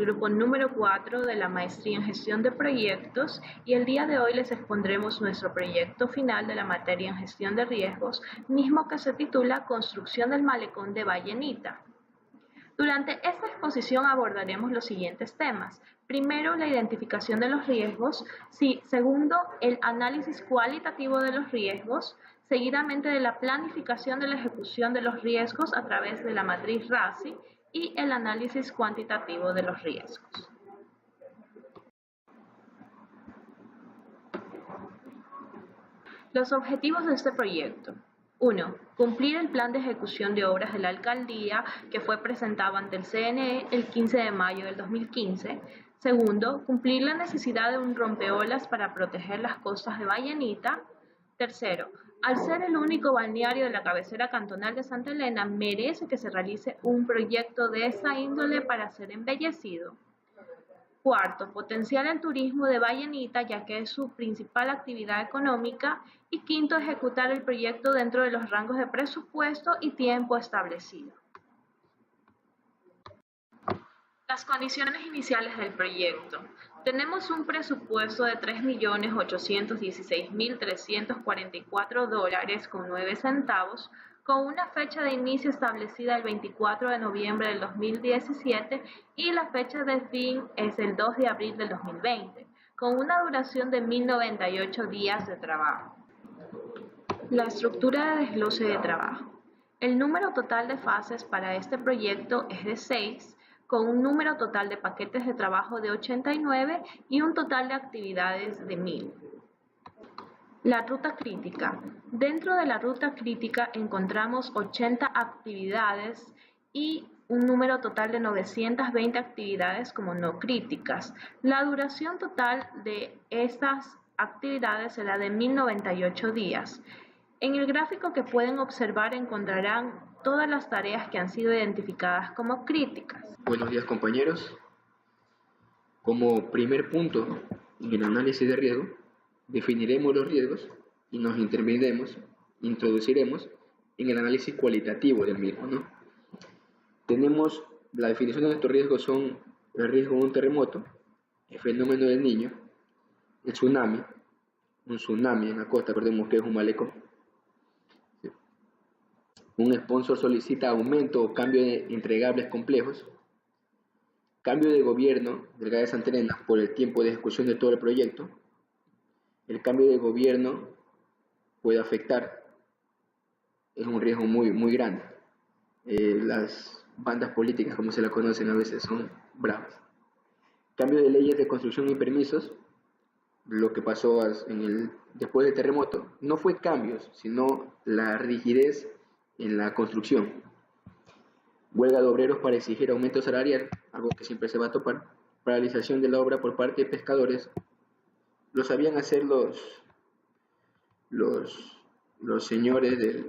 grupo número 4 de la Maestría en Gestión de Proyectos y el día de hoy les expondremos nuestro proyecto final de la materia en Gestión de Riesgos, mismo que se titula Construcción del Malecón de Vallenita. Durante esta exposición abordaremos los siguientes temas. Primero, la identificación de los riesgos. Segundo, el análisis cualitativo de los riesgos. Seguidamente, de la planificación de la ejecución de los riesgos a través de la matriz RASI y el análisis cuantitativo de los riesgos. Los objetivos de este proyecto. 1. Cumplir el plan de ejecución de obras de la alcaldía que fue presentado ante el CNE el 15 de mayo del 2015. Segundo, cumplir la necesidad de un rompeolas para proteger las costas de Vallenita. Tercero, al ser el único balneario de la cabecera cantonal de Santa Elena, merece que se realice un proyecto de esa índole para ser embellecido. Cuarto, potenciar el turismo de Vallenita, ya que es su principal actividad económica. Y quinto, ejecutar el proyecto dentro de los rangos de presupuesto y tiempo establecido. Las condiciones iniciales del proyecto. Tenemos un presupuesto de $3.816.344.9 con una fecha de inicio establecida el 24 de noviembre del 2017 y la fecha de fin es el 2 de abril del 2020, con una duración de 1098 días de trabajo. La estructura de desglose de trabajo. El número total de fases para este proyecto es de 6, con un número total de paquetes de trabajo de 89 y un total de actividades de 1000. La ruta crítica. Dentro de la ruta crítica encontramos 80 actividades y un número total de 920 actividades como no críticas. La duración total de estas actividades será de 1098 días. En el gráfico que pueden observar encontrarán todas las tareas que han sido identificadas como críticas. Buenos días, compañeros. Como primer punto en el análisis de riesgo, definiremos los riesgos y nos introduciremos en el análisis cualitativo del mismo, ¿no? Tenemos la definición de estos riesgos son el riesgo de un terremoto, el fenómeno del Niño, el tsunami, un tsunami en la costa, recordemos que es un malecón. Un sponsor solicita aumento o cambio de entregables complejos, cambio de gobierno del GAE de Santa Elena por el tiempo de ejecución de todo el proyecto. El cambio de gobierno puede afectar, es un riesgo muy grande. Las bandas políticas, como se la conocen a veces, son bravas. Cambio de leyes de construcción y permisos, lo que pasó después del terremoto, no fue cambios, sino la rigidez en la construcción. Huelga de obreros para exigir aumento salarial, algo que siempre se va a topar. Paralización de la obra por parte de pescadores. Lo sabían hacer los señores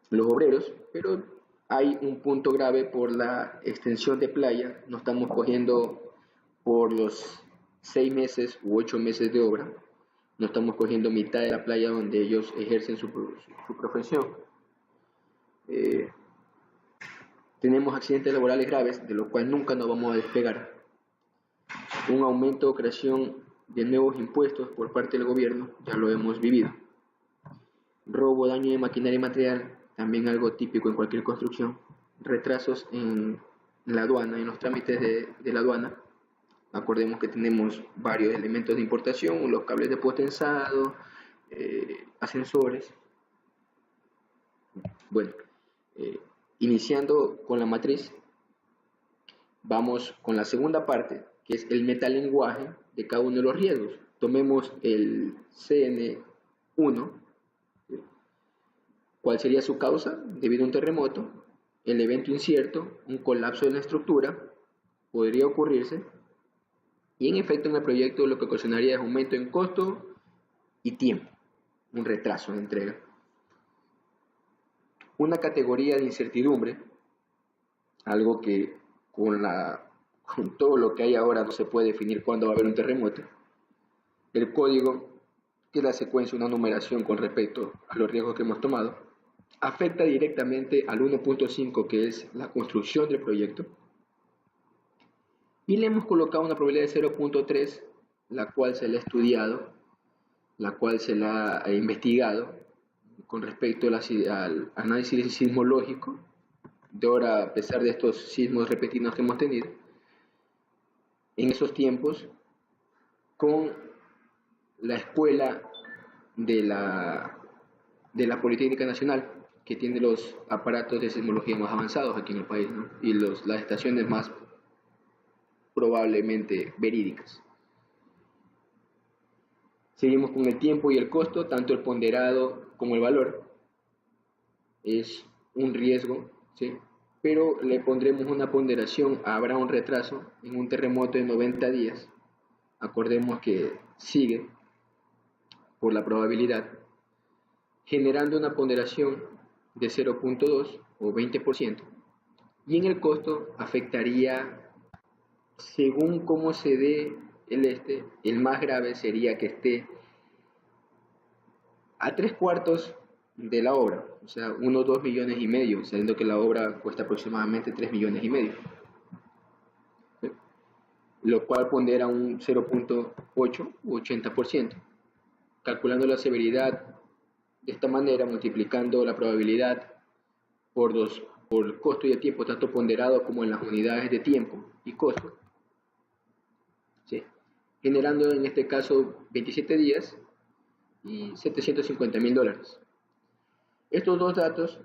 los obreros, pero hay un punto grave por la extensión de playa. No estamos cogiendo por los 6 meses u 8 meses de obra, no estamos cogiendo mitad de la playa donde ellos ejercen su profesión. Tenemos accidentes laborales graves, de lo cual nunca nos vamos a despegar. Un aumento o creación de nuevos impuestos por parte del gobierno, ya lo hemos vivido. Robo, daño de maquinaria y material, también algo típico en cualquier construcción. Retrasos en la aduana, en los trámites de la aduana. Acordemos que tenemos varios elementos de importación, los cables de potensado, ascensores. Bueno, iniciando con la matriz, vamos con la segunda parte, que es el metalenguaje de cada uno de los riesgos. Tomemos el CN1, ¿cuál sería su causa? Debido a un terremoto, el evento incierto, un colapso de la estructura, podría ocurrirse, y en efecto en el proyecto lo que ocasionaría es aumento en costo y tiempo, un retraso en la entrega. Una categoría de incertidumbre, algo que con todo lo que hay ahora no se puede definir cuándo va a haber un terremoto. El código, que es la secuencia, una numeración con respecto a los riesgos que hemos tomado, afecta directamente al 1.5, que es la construcción del proyecto. y le hemos colocado una probabilidad de 0.3, la cual se le ha estudiado, la cual se la ha investigado con respecto al análisis sismológico de ahora, a pesar de estos sismos repentinos que hemos tenido en esos tiempos, con la escuela de la Politécnica Nacional, que tiene los aparatos de sismología más avanzados aquí en el país, ¿no? Y las estaciones más probablemente verídicas. Seguimos con el tiempo y el costo, tanto el ponderado como el valor. Es un riesgo, ¿sí? Pero le pondremos una ponderación, habrá un retraso en un terremoto de 90 días. Acordemos que sigue por la probabilidad, generando una ponderación de 0.2 o 20%. Y en el costo afectaría, según cómo se dé el más grave sería que esté a 3/4 de la obra, o sea, 1 o 2 millones y medio, sabiendo que la obra cuesta aproximadamente 3 millones y medio, ¿sí? Lo cual pondera un 0.8 u 80%. Calculando la severidad de esta manera, multiplicando la probabilidad por el costo y el tiempo, tanto ponderado como en las unidades de tiempo y costo, ¿sí? Generando en este caso 27 días y $750.000. Estos dos datos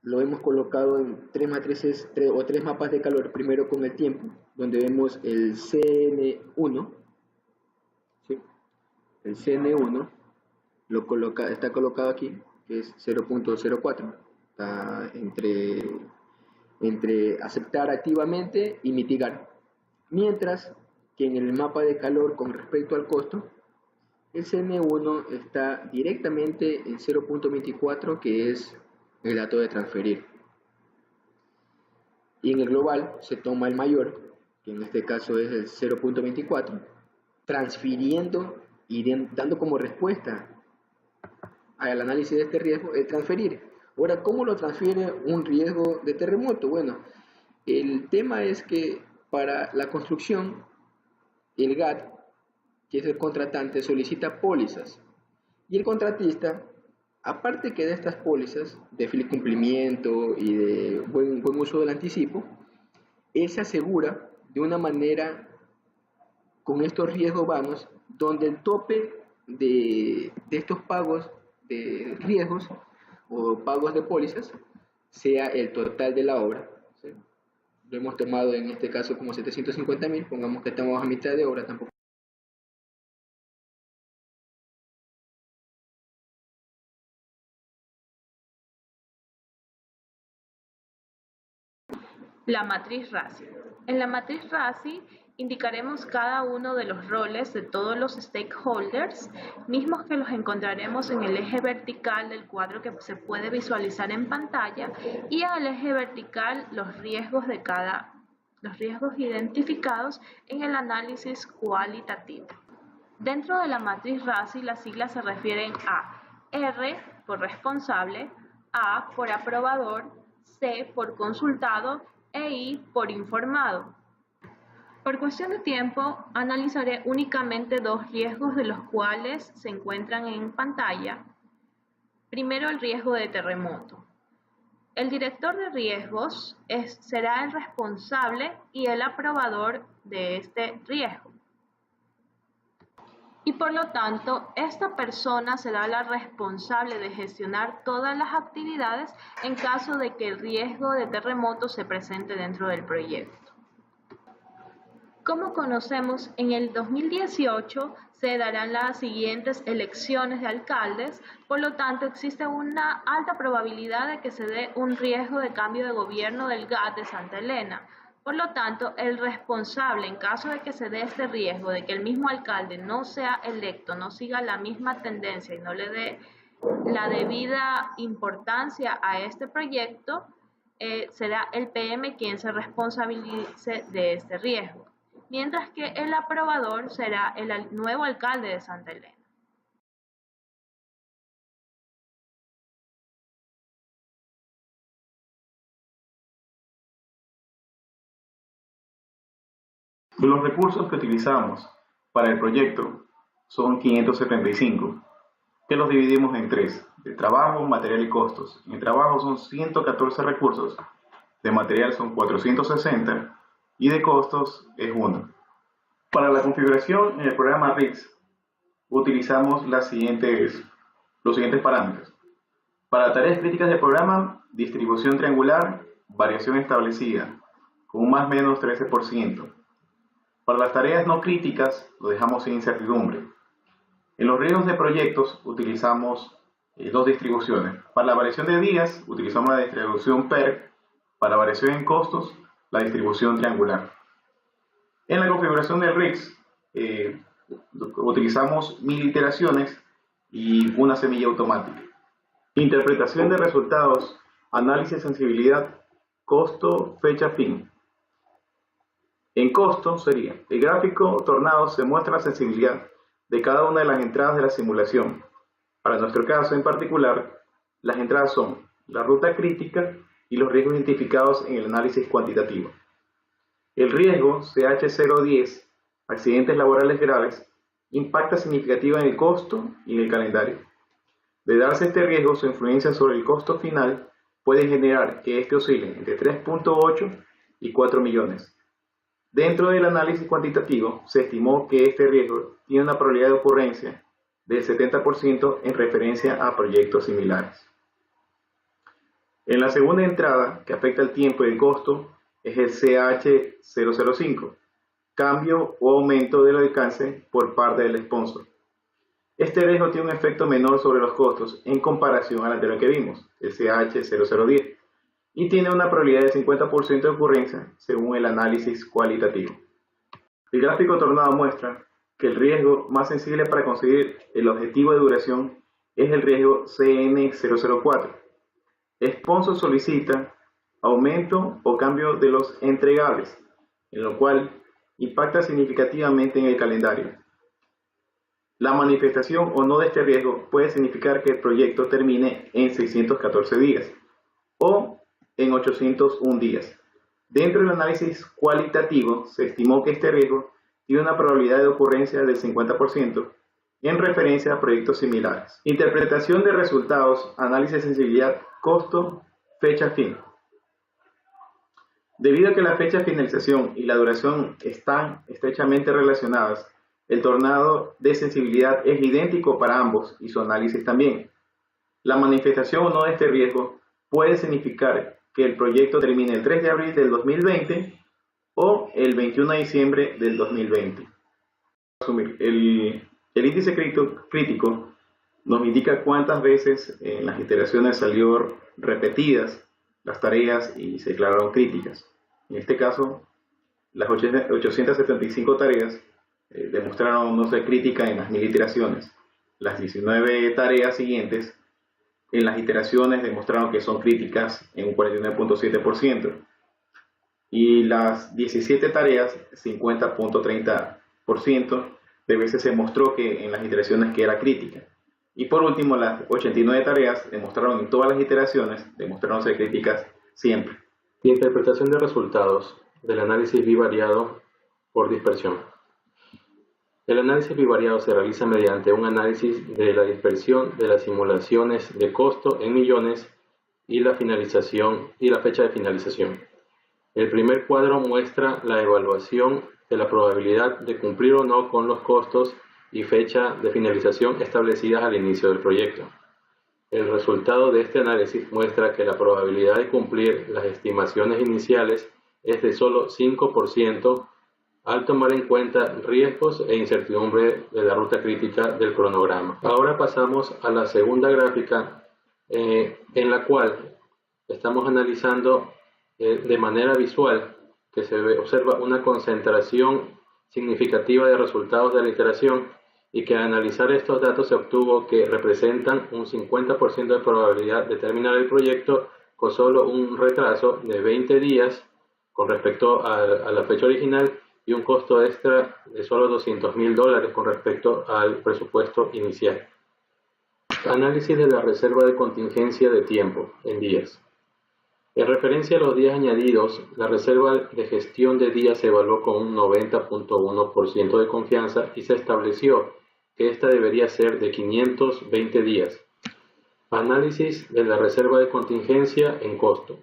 lo hemos colocado en tres matrices o tres mapas de calor, primero con el tiempo, donde vemos el CN1, ¿sí? El CN1 está colocado aquí, que es 0.04, está entre aceptar activamente y mitigar, mientras que en el mapa de calor con respecto al costo, el CN1 está directamente en 0.24, que es el dato de transferir. Y en el global se toma el mayor, que en este caso es el 0.24, transfiriendo y dando como respuesta al análisis de este riesgo el transferir. Ahora, ¿cómo lo transfiere un riesgo de terremoto? Bueno, el tema es que para la construcción, el GAT, que es el contratante, solicita pólizas. Y el contratista, aparte que de estas pólizas, de fiel cumplimiento y de buen uso del anticipo, él se asegura de una manera con estos riesgos vanos, donde el tope de estos pagos de riesgos o pagos de pólizas sea el total de la obra, ¿sí? Lo hemos tomado en este caso como 750.000, pongamos que estamos a mitad de obra, tampoco. La matriz RASI. En la matriz RASI indicaremos cada uno de los roles de todos los stakeholders, mismos que los encontraremos en el eje vertical del cuadro que se puede visualizar en pantalla, y en el eje vertical los riesgos identificados en el análisis cualitativo. Dentro de la matriz RASI, las siglas se refieren a R por responsable, A por aprobador, C por consultado e I por informado. Por cuestión de tiempo, analizaré únicamente dos riesgos de los cuales se encuentran en pantalla. Primero, el riesgo de terremoto. El director de riesgos será el responsable y el aprobador de este riesgo. Y por lo tanto, esta persona será la responsable de gestionar todas las actividades en caso de que el riesgo de terremoto se presente dentro del proyecto. Como conocemos, en el 2018 se darán las siguientes elecciones de alcaldes, por lo tanto existe una alta probabilidad de que se dé un riesgo de cambio de gobierno del GAT de Santa Elena. Por lo tanto, el responsable, en caso de que se dé este riesgo de que el mismo alcalde no sea electo, no siga la misma tendencia y no le dé la debida importancia a este proyecto, será el PM quien se responsabilice de este riesgo, mientras que el aprobador será el nuevo alcalde de Santa Elena. Los recursos que utilizamos para el proyecto son 575, que los dividimos en tres: de trabajo, material y costos. En trabajo son 114 recursos, de material son 460 y de costos es 1. Para la configuración en el programa RIX utilizamos los siguientes parámetros. Para tareas críticas del programa, distribución triangular, variación establecida, con un más o menos 13%. Para las tareas no críticas, lo dejamos sin incertidumbre. En los riesgos de proyectos utilizamos dos distribuciones. Para la variación de días, utilizamos la distribución PERC. Para variación en costos, la distribución triangular. En la configuración del RIX, utilizamos 1000 iteraciones y una semilla automática. Interpretación de resultados, análisis de sensibilidad, costo, fecha, fin. En costo sería: el gráfico tornado se muestra la sensibilidad de cada una de las entradas de la simulación. Para nuestro caso en particular, las entradas son la ruta crítica y los riesgos identificados en el análisis cuantitativo. El riesgo CH010, accidentes laborales graves, impacta significativamente en el costo y en el calendario. De darse este riesgo, su influencia sobre el costo final puede generar que este oscile entre 3.8 y 4 millones. Dentro del análisis cuantitativo, se estimó que este riesgo tiene una probabilidad de ocurrencia del 70% en referencia a proyectos similares. En la segunda entrada, que afecta el tiempo y el costo, es el CH005, cambio o aumento del alcance por parte del sponsor. Este riesgo tiene un efecto menor sobre los costos en comparación al anterior que vimos, el CH0010, y tiene una probabilidad de 50% de ocurrencia según el análisis cualitativo. El gráfico tornado muestra que el riesgo más sensible para conseguir el objetivo de duración es el riesgo CN004. Sponsor solicita aumento o cambio de los entregables, en lo cual impacta significativamente en el calendario. La manifestación o no de este riesgo puede significar que el proyecto termine en 614 días o en 801 días. Dentro del análisis cualitativo se estimó que este riesgo tiene una probabilidad de ocurrencia del 50% en referencia a proyectos similares. Interpretación de resultados, análisis de sensibilidad, costo, fecha, fin. Debido a que la fecha de finalización y la duración están estrechamente relacionadas, el tornado de sensibilidad es idéntico para ambos y su análisis también. La manifestación o no de este riesgo puede significar que el proyecto termine el 3 de abril del 2020 o el 21 de diciembre del 2020. El índice crítico nos indica cuántas veces en las iteraciones salió repetidas las tareas y se declararon críticas. En este caso, las 875 tareas demostraron no ser críticas en las 1000 iteraciones. Las 19 tareas siguientes en las iteraciones demostraron que son críticas en un 49.7%. Y las 17 tareas, 50.30% de veces se mostró que en las iteraciones que era crítica. Y por último, las 89 tareas demostraron en todas las iteraciones, demostraron ser críticas siempre. Interpretación de resultados del análisis bivariado por dispersión. El análisis bivariado se realiza mediante un análisis de la dispersión de las simulaciones de costo en millones y la finalización y la fecha de finalización. El primer cuadro muestra la evaluación de la probabilidad de cumplir o no con los costos y fecha de finalización establecidas al inicio del proyecto. El resultado de este análisis muestra que la probabilidad de cumplir las estimaciones iniciales es de solo 5% al tomar en cuenta riesgos e incertidumbre de la ruta crítica del cronograma. Ahora pasamos a la segunda gráfica en la cual estamos analizando de manera visual que se observa una concentración significativa de resultados de la iteración y que al analizar estos datos se obtuvo que representan un 50% de probabilidad de terminar el proyecto con solo un retraso de 20 días con respecto a la fecha original y un costo extra de solo $200,000 con respecto al presupuesto inicial. Análisis de la reserva de contingencia de tiempo en días. En referencia a los días añadidos, la reserva de gestión de días se evaluó con un 90.1% de confianza y se estableció que esta debería ser de 520 días. Análisis de la reserva de contingencia en costo.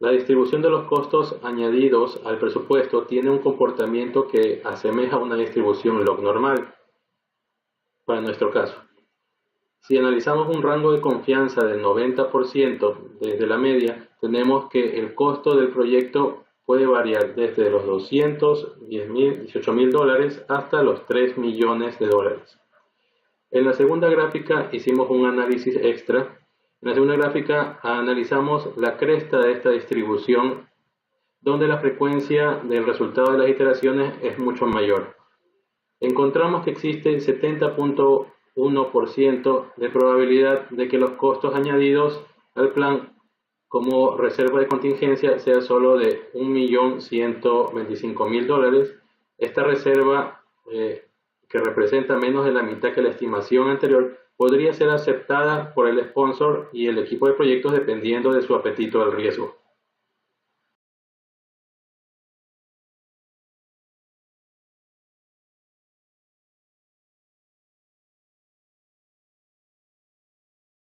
La distribución de los costos añadidos al presupuesto tiene un comportamiento que asemeja a una distribución log normal para nuestro caso. Si analizamos un rango de confianza del 90% desde la media, tenemos que el costo del proyecto puede variar desde los $18.000 hasta los $3 millones. En la segunda gráfica hicimos un análisis extra. En la segunda gráfica analizamos la cresta de esta distribución, donde la frecuencia del resultado de las iteraciones es mucho mayor. Encontramos que existe 70.1% de probabilidad de que los costos añadidos al plan como reserva de contingencia sea solo de $1.125.000. Esta reserva, que representa menos de la mitad que la estimación anterior, podría ser aceptada por el sponsor y el equipo de proyectos dependiendo de su apetito al riesgo.